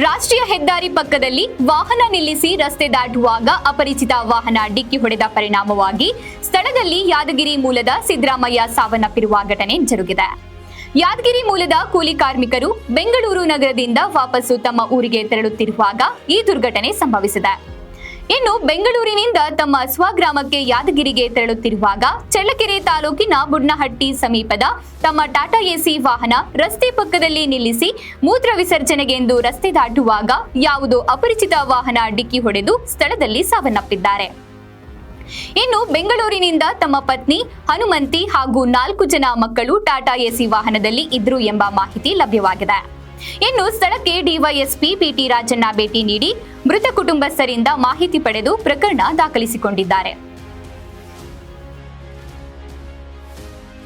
ರಾಷ್ಟ್ರೀಯ ಹೆದ್ದಾರಿ ಪಕ್ಕದಲ್ಲಿ ವಾಹನ ನಿಲ್ಲಿಸಿ ರಸ್ತೆ ದಾಟುವಾಗ ಅಪರಿಚಿತ ವಾಹನ ಡಿಕ್ಕಿ ಹೊಡೆದ ಪರಿಣಾಮವಾಗಿ ಸ್ಥಳದಲ್ಲಿ ಯಾದಗಿರಿ ಮೂಲದ ಸಿದ್ದರಾಮಯ್ಯ ಸಾವನ್ನಪ್ಪಿರುವ ಘಟನೆ ಜರುಗಿದೆ. ಯಾದಗಿರಿ ಮೂಲದ ಕೂಲಿ ಕಾರ್ಮಿಕರು ಬೆಂಗಳೂರು ನಗರದಿಂದ ವಾಪಸ್ಸು ತಮ್ಮ ಊರಿಗೆ ತೆರಳುತ್ತಿರುವಾಗ ಈ ದುರ್ಘಟನೆ ಸಂಭವಿಸಿದೆ. ಇನ್ನು ಬೆಂಗಳೂರಿನಿಂದ ತಮ್ಮ ಸ್ವಗ್ರಾಮಕ್ಕೆ ಯಾದಗಿರಿಗೆ ತೆರಳುತ್ತಿರುವಾಗ ಚಳ್ಳಕೆರೆ ತಾಲೂಕಿನ ಬುಡ್ನಹಟ್ಟಿ ಸಮೀಪದ ತಮ್ಮ ಟಾಟಾ ಎಸಿ ವಾಹನ ರಸ್ತೆ ಪಕ್ಕದಲ್ಲಿ ನಿಲ್ಲಿಸಿ ಮೂತ್ರ ವಿಸರ್ಜನೆಗೆಂದು ರಸ್ತೆ ದಾಟುವಾಗ ಯಾವುದೋ ಅಪರಿಚಿತ ವಾಹನ ಡಿಕ್ಕಿ ಹೊಡೆದು ಸ್ಥಳದಲ್ಲಿ ಸಾವನ್ನಪ್ಪಿದ್ದಾರೆ. ಇನ್ನು ಬೆಂಗಳೂರಿನಿಂದ ತಮ್ಮ ಪತ್ನಿ ಹನುಮಂತಿ ಹಾಗೂ 4 ಜನ ಮಕ್ಕಳು ಟಾಟಾ ಎಸಿ ವಾಹನದಲ್ಲಿ ಇದ್ರು ಎಂಬ ಮಾಹಿತಿ ಲಭ್ಯವಾಗಿದೆ. ಇನ್ನು ಸ್ಥಳಕ್ಕೆ ಡಿವೈಎಸ್ಪಿ ಪಿಟಿ ರಾಜಣ್ಣ ಭೇಟಿ ನೀಡಿ ಮೃತ ಕುಟುಂಬಸ್ಥರಿಂದ ಮಾಹಿತಿ ಪಡೆದು ಪ್ರಕರಣ ದಾಖಲಿಸಿಕೊಂಡಿದ್ದಾರೆ.